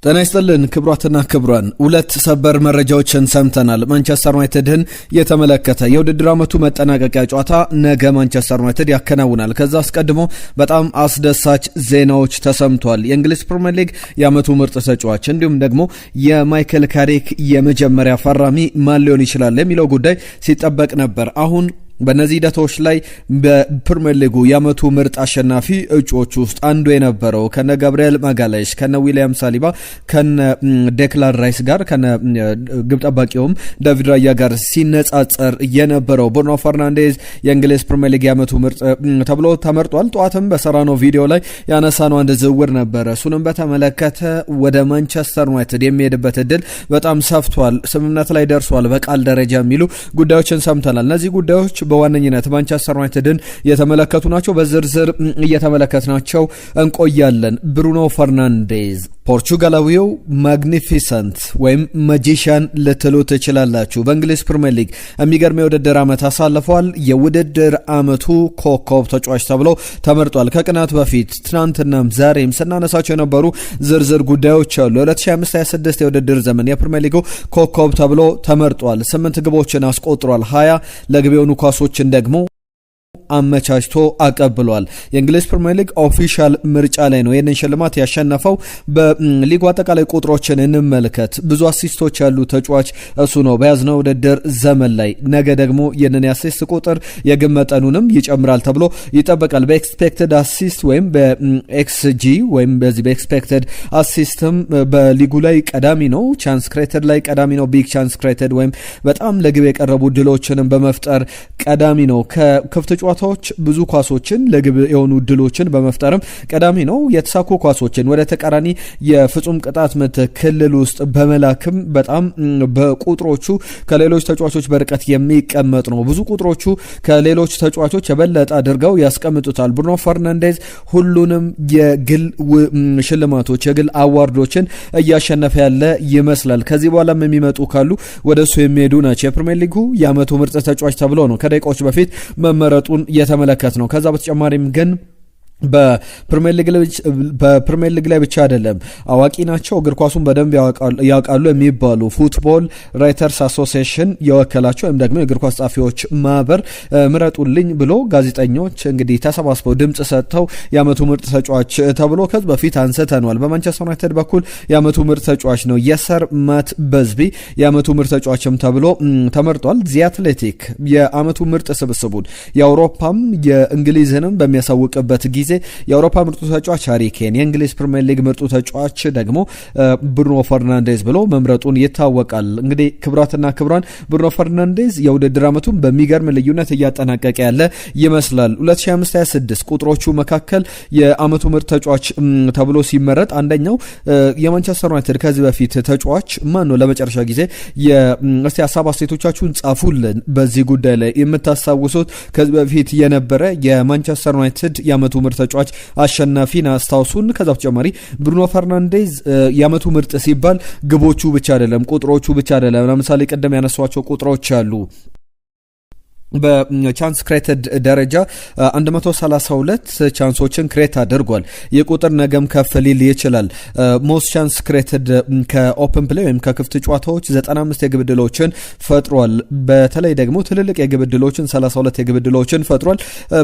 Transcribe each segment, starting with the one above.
ጤና ይስጥልን ክቡራትና ክቡራን፣ ሁለት ሰበር መረጃዎችን ሰምተናል። ማንቸስተር ዩናይትድን የተመለከተ የውድድር ዓመቱ መጠናቀቂያ ጨዋታ ነገ ማንቸስተር ዩናይትድ ያከናውናል። ከዛ አስቀድሞ በጣም አስደሳች ዜናዎች ተሰምቷል። የእንግሊዝ ፕሪሚየር ሊግ የዓመቱ ምርጥ ተጫዋች እንዲሁም ደግሞ የማይክል ካሪክ የመጀመሪያ ፈራሚ ማን ሊሆን ይችላል የሚለው ጉዳይ ሲጠበቅ ነበር። አሁን በነዚህ ሂደቶች ላይ በፕሪሚየር ሊጉ የዓመቱ ምርጥ አሸናፊ እጩዎች ውስጥ አንዱ የነበረው ከነ ጋብሪኤል ማጋሌሽ ከነ ዊሊያም ሳሊባ ከነ ዴክላን ራይስ ጋር ከነ ግብ ጠባቂውም ዳቪድ ራያ ጋር ሲነጻጸር የነበረው ብሩኖ ፈርናንዴዝ የእንግሊዝ ፕሪሚየር ሊግ የዓመቱ ምርጥ ተብሎ ተመርጧል። ጠዋትም በሰራነው ቪዲዮ ላይ ያነሳነው አንድ ዝውውር ነበረ። እሱንም በተመለከተ ወደ ማንቸስተር ዩናይትድ የሚሄድበት እድል በጣም ሰፍቷል፣ ስምምነት ላይ ደርሷል በቃል ደረጃ የሚሉ ጉዳዮችን ሰምተናል። እነዚህ ጉዳዮች በዋነኝነት ማንቸስተር ዩናይትድን የተመለከቱ ናቸው። በዝርዝር እየተመለከትናቸው እንቆያለን። ብሩኖ ፈርናንዴዝ ፖርቹጋላዊው ማግኒፊሰንት ወይም ማጂሻን ልትሉ ትችላላችሁ። በእንግሊዝ ፕሪሚየር ሊግ የሚገርም የውድድር ዓመት አሳልፈዋል። የውድድር ዓመቱ ኮከብ ተጫዋች ተብሎ ተመርጧል። ከቀናት በፊት ትናንትናም ዛሬም ስናነሳቸው የነበሩ ዝርዝር ጉዳዮች አሉ። 2025/26 የውድድር ዘመን የፕሪሚየር ሊጉ ኮከብ ተብሎ ተመርጧል። 8 ግቦችን አስቆጥሯል። 20 ለግብ የሆኑ ኳሶችን ደግሞ አመቻችቶ አቀብሏል። የእንግሊዝ ፕሪሚየር ሊግ ኦፊሻል ምርጫ ላይ ነው ይህንን ሽልማት ያሸነፈው። በሊጉ አጠቃላይ ቁጥሮችን እንመልከት። ብዙ አሲስቶች ያሉ ተጫዋች እሱ ነው በያዝነው ውድድር ዘመን ላይ። ነገ ደግሞ ይህንን የአሲስት ቁጥር የግብ መጠኑንም ይጨምራል ተብሎ ይጠበቃል። በኤክስፔክትድ አሲስት ወይም በኤክስጂ ወይም በዚህ በኤክስፔክትድ አሲስትም በሊጉ ላይ ቀዳሚ ነው። ቻንስ ክሬትድ ላይ ቀዳሚ ነው። ቢግ ቻንስ ክሬትድ ወይም በጣም ለግብ የቀረቡ ድሎችንም በመፍጠር ቀዳሚ ነው። ከክፍት ጨዋታዎች ብዙ ኳሶችን ለግብ የሆኑ ድሎችን በመፍጠርም ቀዳሚ ነው። የተሳኩ ኳሶችን ወደ ተቃራኒ የፍጹም ቅጣት ምት ክልል ውስጥ በመላክም በጣም በቁጥሮቹ ከሌሎች ተጫዋቾች በርቀት የሚቀመጥ ነው። ብዙ ቁጥሮቹ ከሌሎች ተጫዋቾች የበለጠ አድርገው ያስቀምጡታል። ብሩኖ ፈርናንዴዝ ሁሉንም የግል ሽልማቶች የግል አዋርዶችን እያሸነፈ ያለ ይመስላል። ከዚህ በኋላም የሚመጡ ካሉ ወደሱ የሚሄዱ ናቸው። የፕሪሚየር ሊጉ የዓመቱ ምርጥ ተጫዋች ተብሎ ነው ከደቂቃዎች በፊት መመረጡን የተመለከት ነው። ከዛ በተጨማሪም ግን በፕሪሚየር ሊግ ላይ ብቻ አይደለም አዋቂ ናቸው፣ እግር ኳሱን በደንብ ያውቃሉ የሚባሉ ፉትቦል ራይተርስ አሶሲዬሽን የወከላቸው ወይም ደግሞ የእግር ኳስ ጻፊዎች ማህበር ምረጡልኝ ብሎ ጋዜጠኞች እንግዲህ ተሰባስበው ድምጽ ሰጥተው የዓመቱ ምርጥ ተጫዋች ተብሎ ከዚህ በፊት አንስተናል። በማንቸስተር ዩናይትድ በኩል የዓመቱ ምርጥ ተጫዋች ነው የሰር ማት በዝቢ የዓመቱ ምርጥ ተጫዋችም ተብሎ ተመርጧል። ዚ አትሌቲክ የዓመቱ ምርጥ ስብስቡን የአውሮፓም የእንግሊዝንም በሚያሳውቅበት ጊዜ የአውሮፓ ምርጡ ተጫዋች ሃሪ ኬን፣ የእንግሊዝ ፕሪሚየር ሊግ ምርጡ ተጫዋች ደግሞ ብሩኖ ፈርናንዴዝ ብሎ መምረጡን ይታወቃል። እንግዲህ ክቡራትና ክቡራን ብሩኖ ፈርናንዴዝ የውድድር ዓመቱን በሚገርም ልዩነት እያጠናቀቀ ያለ ይመስላል። 2025/26 ቁጥሮቹ መካከል የዓመቱ ምርጥ ተጫዋች ተብሎ ሲመረጥ አንደኛው የማንቸስተር ዩናይትድ ከዚህ በፊት ተጫዋች ማን ነው ለመጨረሻ ጊዜ እስቲ ሀሳብ አስተያየቶቻችሁን ጻፉልን። በዚህ ጉዳይ ላይ የምታስታውሱት ከዚህ በፊት የነበረ የማንቸስተር ዩናይትድ የዓመቱ ምርጥ ተጫዋች አሸናፊን አስታውሱን። ከዛ በተጨማሪ ብሩኖ ፈርናንዴዝ የዓመቱ ምርጥ ሲባል ግቦቹ ብቻ አይደለም፣ ቁጥሮቹ ብቻ አይደለም። ለምሳሌ ቀደም ያነሷቸው ቁጥሮች አሉ። በቻንስ ክሬትድ ደረጃ 132 ቻንሶችን ክሬት አድርጓል። ይህ ቁጥር ነገም ከፍ ሊል ይችላል። ሞስት ቻንስ ክሬትድ ከኦፕን ፕሌይ ወይም ከክፍት ጨዋታዎች 95 የግብ ዕድሎችን ፈጥሯል። በተለይ ደግሞ ትልልቅ የግብ ዕድሎችን 32 የግብ ዕድሎችን ፈጥሯል።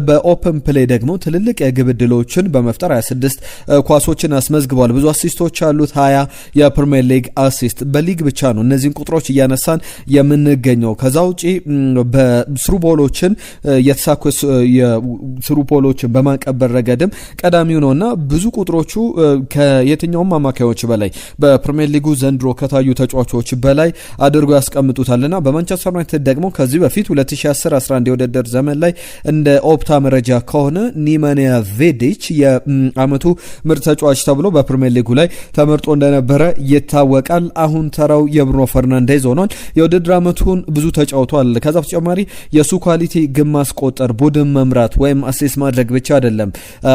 በኦፕን ፕሌይ ደግሞ ትልልቅ የግብ ዕድሎችን በመፍጠር 26 ኳሶችን አስመዝግቧል። ብዙ አሲስቶች አሉት፣ 20 የፕሪሚየር ሊግ አሲስት በሊግ ብቻ ነው እነዚህን ቁጥሮች እያነሳን የምንገኘው። ከዛ ውጪ በስሩ ቦሎችን የተሳኩ ስሩ ቦሎችን በማቀበል ረገድም ቀዳሚው ነውና ብዙ ቁጥሮቹ ከየትኛውም አማካዮች በላይ በፕሪሚየር ሊጉ ዘንድሮ ከታዩ ተጫዋቾች በላይ አድርጎ ያስቀምጡታልና በማንቸስተር ዩናይትድ ደግሞ ከዚህ በፊት 2010-11 የውድድር ዘመን ላይ እንደ ኦፕታ መረጃ ከሆነ ኒማንያ ቬዲች የዓመቱ ምርጥ ተጫዋች ተብሎ በፕሪሚየር ሊጉ ላይ ተመርጦ እንደነበረ ይታወቃል። አሁን ተራው የብሩኖ ፈርናንዴዝ ሆኗል። የውድድር ዓመቱን ብዙ ተጫውቷል። ከዛ በተጨማሪ የሱ ኳሊቲ ግን ማስቆጠር፣ ቡድን መምራት ወይም አሴስ ማድረግ ብቻ አይደለም።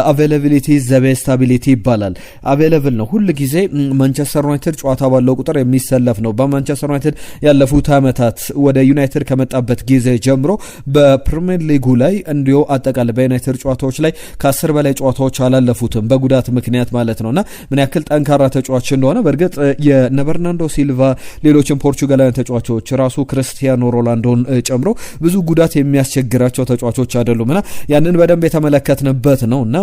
አቬይላቢሊቲ ዘ ቤስት አቢሊቲ ይባላል። አቬይላብል ነው ሁሉ ጊዜ። ማንቸስተር ዩናይትድ ጨዋታ ባለው ቁጥር የሚሰለፍ ነው። በማንቸስተር ዩናይትድ ያለፉት ዓመታት ወደ ዩናይትድ ከመጣበት ጊዜ ጀምሮ በፕሪሚየር ሊጉ ላይ እንዲሁ አጠቃላይ በዩናይትድ ጨዋታዎች ላይ ከ10 በላይ ጨዋታዎች አላለፉትም በጉዳት ምክንያት ማለት ነውና ምን ያክል ጠንካራ ተጫዋች እንደሆነ በእርግጥ የነ በርናንዶ ሲልቫ ሌሎችም ፖርቹጋላውያን ተጫዋቾች ራሱ ክርስቲያኖ ሮናልዶን ጨምሮ ብዙ ጉዳት የሚያስቸግራቸው ተጫዋቾች አይደሉምና ያንን በደንብ የተመለከትንበት ነውና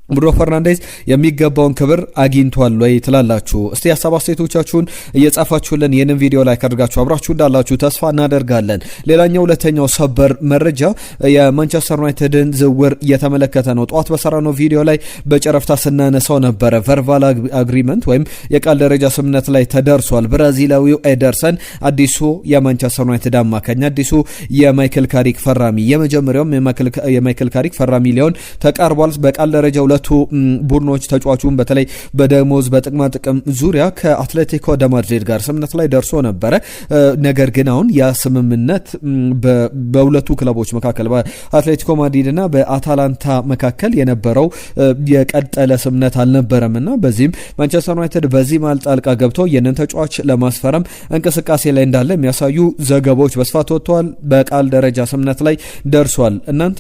ብሩኖ ፈርናንዴዝ የሚገባውን ክብር አግኝቷል ወይ ትላላችሁ? እስቲ ሀሳብ አስተያየቶቻችሁን እየጻፋችሁልን ይህንን ቪዲዮ ላይ አድርጋችሁ አብራችሁ እንዳላችሁ ተስፋ እናደርጋለን። ሌላኛው ሁለተኛው ሰበር መረጃ የማንቸስተር ዩናይትድን ዝውውር እየተመለከተ ነው። ጠዋት በሰራነው ቪዲዮ ላይ በጨረፍታ ስናነሳው ነበረ። ቨርባል አግሪመንት ወይም የቃል ደረጃ ስምምነት ላይ ተደርሷል። ብራዚላዊው ኤደርሰን አዲሱ የማንቸስተር ዩናይትድ አማካኝ፣ አዲሱ የማይክል ካሪክ ፈራሚ፣ የመጀመሪያውም የማይክል ካሪክ ፈራሚ ሊሆን ተቃርቧል። በቃል ደረጃ ሁለቱ ቡድኖች ተጫዋቹን በተለይ በደሞዝ በጥቅማ ጥቅም ዙሪያ ከአትሌቲኮ ደ ማድሪድ ጋር ስምምነት ላይ ደርሶ ነበረ። ነገር ግን አሁን ያ ስምምነት በሁለቱ ክለቦች መካከል በአትሌቲኮ ማድሪድ እና በአታላንታ መካከል የነበረው የቀጠለ ስምምነት አልነበረምና በዚህም ማንቸስተር ዩናይትድ በዚህ መሃል ጣልቃ ገብቶ ይህንን ተጫዋች ለማስፈረም እንቅስቃሴ ላይ እንዳለ የሚያሳዩ ዘገባዎች በስፋት ወጥተዋል። በቃል ደረጃ ስምምነት ላይ ደርሷል። እናንተ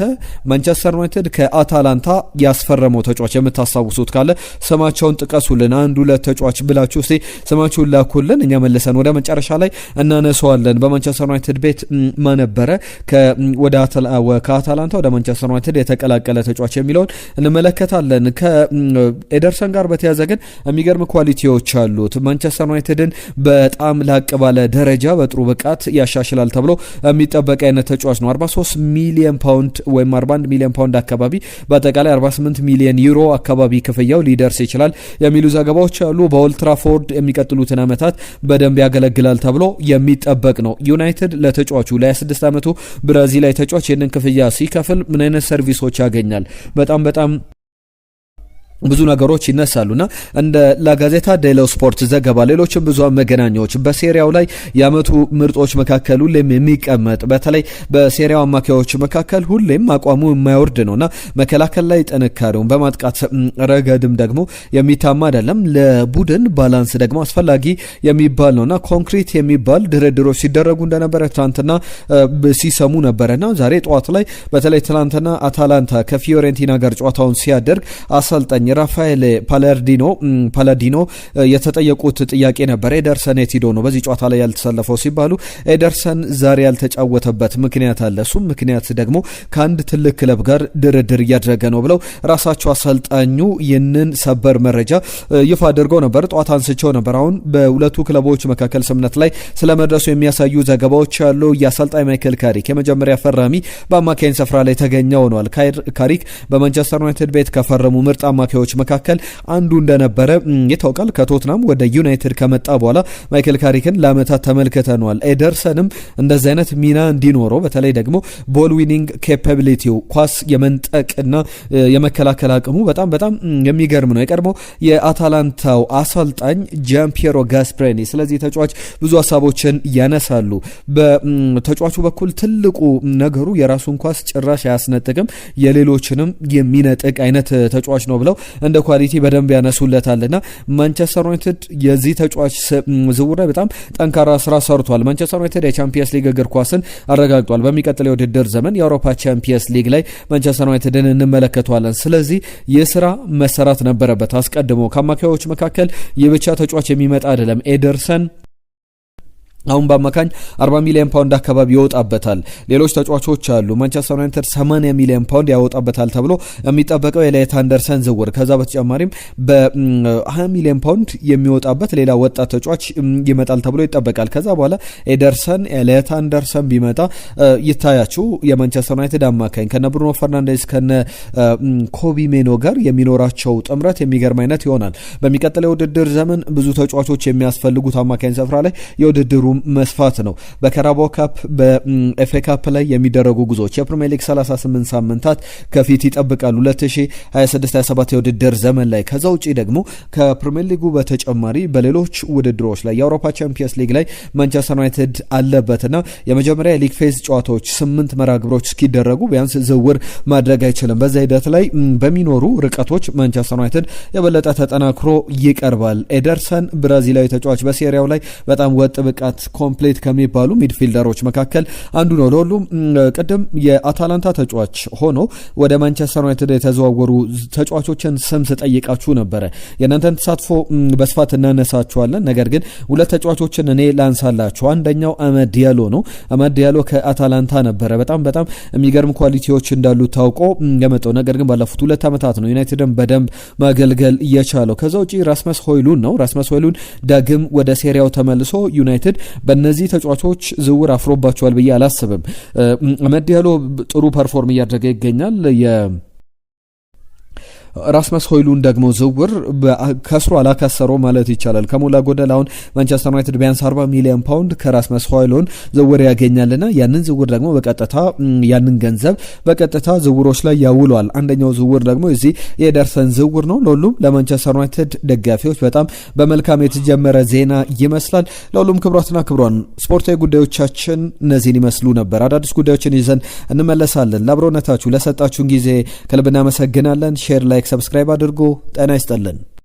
ማንቸስተር ዩናይትድ ከአታላንታ ያስፈረመው ተጫዋች የምታስታውሱት ካለ ስማቸውን ጥቀሱልን። አንድ ሁለት ተጫዋች ብላችሁ እስቲ ስማችሁን ላኩልን። እኛ መልሰን ወደ መጨረሻ ላይ እናነሳዋለን። በማንቸስተር ዩናይትድ ቤት ማነበረ ከአታላንታ ወደ ማንቸስተር ዩናይትድ የተቀላቀለ ተጫዋች የሚለውን እንመለከታለን። ከኤደርሰን ጋር በተያዘ ግን የሚገርም ኳሊቲዎች አሉት። ማንቸስተር ዩናይትድን በጣም ላቅ ባለ ደረጃ በጥሩ ብቃት ያሻሽላል ተብሎ የሚጠበቅ አይነት ተጫዋች ነው። 43 ሚሊዮን ፓውንድ ወይም 41 ሚሊዮን ፓውንድ አካባቢ በአጠቃላይ 48 ሚሊዮን ዩሮ አካባቢ ክፍያው ሊደርስ ይችላል የሚሉ ዘገባዎች አሉ። በኦልትራፎርድ የሚቀጥሉትን ዓመታት በደንብ ያገለግላል ተብሎ የሚጠበቅ ነው። ዩናይትድ ለተጫዋቹ ለ26 ዓመቱ ብራዚላዊ ተጫዋች ይህንን ክፍያ ሲከፍል ምን አይነት ሰርቪሶች ያገኛል? በጣም ብዙ ነገሮች ይነሳሉና እንደ ላጋዜታ ዴሎ ስፖርት ዘገባ ሌሎችም ብዙ መገናኛዎች በሴሪያው ላይ የአመቱ ምርጦች መካከል ሁሌም የሚቀመጥ በተለይ በሴሪያው አማካዮች መካከል ሁሌም አቋሙ የማይወርድ ነውና መከላከል ላይ ጥንካሬውን በማጥቃት ረገድም ደግሞ የሚታማ አይደለም። ለቡድን ባላንስ ደግሞ አስፈላጊ የሚባል ነውና ኮንክሪት የሚባል ድርድሮች ሲደረጉ እንደነበረ ትናንትና ሲሰሙ ነበረና ዛሬ ጠዋት ላይ በተለይ ትናንትና አታላንታ ከፊዮሬንቲና ጋር ጨዋታውን ሲያደርግ አሰልጣኝ ራፋኤል ፓላዲኖ የተጠየቁት ጥያቄ ነበር። ኤደርሰን የት ሄዶ ነው በዚህ ጨዋታ ላይ ያልተሰለፈው ሲባሉ ኤደርሰን ዛሬ ያልተጫወተበት ምክንያት አለ። እሱም ምክንያት ደግሞ ከአንድ ትልቅ ክለብ ጋር ድርድር እያደረገ ነው ብለው ራሳቸው አሰልጣኙ ይህንን ሰበር መረጃ ይፋ አድርገው ነበር። ጠዋት አንስቸው ነበር። አሁን በሁለቱ ክለቦች መካከል ስምምነት ላይ ስለመድረሱ የሚያሳዩ ዘገባዎች አሉ። የአሰልጣኝ ማይክል ካሪክ የመጀመሪያ ፈራሚ በአማካኝ ስፍራ ላይ ተገኘ ሆኗል። ካሪክ በማንቸስተር ዩናይትድ ቤት ከፈረሙ ምርጥ አማካዮች መካከል አንዱ እንደነበረ ይታወቃል። ከቶትናም ወደ ዩናይትድ ከመጣ በኋላ ማይክል ካሪክን ለአመታት ተመልክተናል። ኤደርሰንም እንደዚህ አይነት ሚና እንዲኖረው በተለይ ደግሞ ቦል ዊኒንግ ኬፓቢሊቲው ኳስ የመንጠቅና የመከላከል አቅሙ በጣም የሚገርም ነው። የቀድሞ የአታላንታው አሰልጣኝ ጃምፒየሮ ጋስፕሬኒ ስለዚህ ተጫዋች ብዙ ሀሳቦችን ያነሳሉ። በተጫዋቹ በኩል ትልቁ ነገሩ የራሱን ኳስ ጭራሽ አያስነጥቅም፣ የሌሎችንም የሚነጥቅ አይነት ተጫዋች ነው ብለው እንደ ኳሊቲ በደንብ ያነሱለታልና ማንቸስተር ዩናይትድ የዚህ ተጫዋች ዝውውር ላይ በጣም ጠንካራ ስራ ሰርቷል። ማንቸስተር ዩናይትድ የቻምፒየንስ ሊግ እግር ኳስን አረጋግጧል። በሚቀጥለው የውድድር ዘመን የአውሮፓ ቻምፒየንስ ሊግ ላይ ማንቸስተር ዩናይትድን እንመለከተዋለን። ስለዚህ የስራ መሰራት ነበረበት አስቀድሞ። ከአማካዮች መካከል የብቻ ተጫዋች የሚመጣ አይደለም። ኤደርሰን አሁን በአማካኝ 40 ሚሊዮን ፓውንድ አካባቢ ይወጣበታል። ሌሎች ተጫዋቾች አሉ። ማንቸስተር ዩናይትድ 80 ሚሊዮን ፓውንድ ያወጣበታል ተብሎ የሚጠበቀው ኤሊየት አንደርሰን ዝውውር፣ ከዛ በተጨማሪም በ20 ሚሊዮን ፓውንድ የሚወጣበት ሌላ ወጣት ተጫዋች ይመጣል ተብሎ ይጠበቃል። ከዛ በኋላ ኤሊየት አንደርሰን ቢመጣ ይታያችሁ የማንቸስተር ዩናይትድ አማካኝ ከነ ብሩኖ ፈርናንዴዝ ከነ ኮቢ ሜኖ ጋር የሚኖራቸው ጥምረት የሚገርም አይነት ይሆናል። በሚቀጥለው የውድድር ዘመን ብዙ ተጫዋቾች የሚያስፈልጉት አማካኝ ስፍራ ላይ የውድድሩ መስፋት ነው። በካራባኦ ካፕ በኤፍኤ ካፕ ላይ የሚደረጉ ጉዞዎች የፕሪሚየር ሊግ 38 ሳምንታት ከፊት ይጠብቃሉ 2026/27 የውድድር ዘመን ላይ። ከዛ ውጪ ደግሞ ከፕሪሚየር ሊጉ በተጨማሪ በሌሎች ውድድሮች ላይ የአውሮፓ ቻምፒየንስ ሊግ ላይ ማንቸስተር ዩናይትድ አለበትና የመጀመሪያ የሊግ ፌዝ ጨዋታዎች 8 መርሃ ግብሮች እስኪደረጉ ቢያንስ ዝውውር ማድረግ አይችልም። በዛ ሂደት ላይ በሚኖሩ ርቀቶች ማንቸስተር ዩናይትድ የበለጠ ተጠናክሮ ይቀርባል። ኤደርሰን ብራዚላዊ ተጫዋች በሴሪያው ላይ በጣም ወጥ ብቃት ኮምፕሌት ከሚባሉ ሚድፊልደሮች መካከል አንዱ ነው። ለሁሉም ቅድም የአታላንታ ተጫዋች ሆኖ ወደ ማንቸስተር ዩናይትድ የተዘዋወሩ ተጫዋቾችን ስም ስጠይቃችሁ ነበረ። የእናንተን ተሳትፎ በስፋት እናነሳችኋለን። ነገር ግን ሁለት ተጫዋቾችን እኔ ላንሳላችሁ። አንደኛው አመድ ዲያሎ ነው። አመድ ዲያሎ ከአታላንታ ነበረ በጣም የሚገርም ኳሊቲዎች እንዳሉ ታውቆ የመጣው። ነገር ግን ባለፉት 2 ዓመታት ነው ዩናይትድን በደንብ ማገልገል እየቻለው። ከዛ ውጪ ራስመስ ሆይሉንድ ነው። ራስመስ ሆይሉንድ ዳግም ወደ ሴሪያው ተመልሶ ዩናይትድ በእነዚህ ተጫዋቾች ዝውውር አፍሮባቸዋል ብዬ አላስብም። አመድ ዲያሎ ጥሩ ፐርፎርም እያደረገ ይገኛል። ራስመስ ሆይሉንድ ደግሞ ዝውውር ከስሩ አላከሰረው ማለት ይቻላል። ከሞላ ጎደል አሁን ማንቸስተር ዩናይትድ ቢያንስ 40 ሚሊዮን ፓውንድ ከራስመስ ሆይሉንድ ዝውውር ያገኛልና ያንን ዝውውር ደግሞ ያንን ገንዘብ በቀጥታ ዝውውሮች ላይ ያውሏል። አንደኛው ዝውውር ደግሞ እዚህ የኤደርሰን ዝውውር ነው። ለሁሉም ለማንቸስተር ዩናይትድ ደጋፊዎች በጣም በመልካም የተጀመረ ዜና ይመስላል። ለሁሉም ክብሯትና ክብሯን ስፖርታዊ ጉዳዮቻችን እነዚህን ይመስሉ ነበር። አዳዲስ ጉዳዮችን ይዘን እንመለሳለን። ለአብሮነታችሁ ለሰጣችሁን ጊዜ ከልብ እናመሰግናለን። ሼር፣ ላይክ፣ ሰብስክራይብ አድርጎ ጤና ይስጥልን።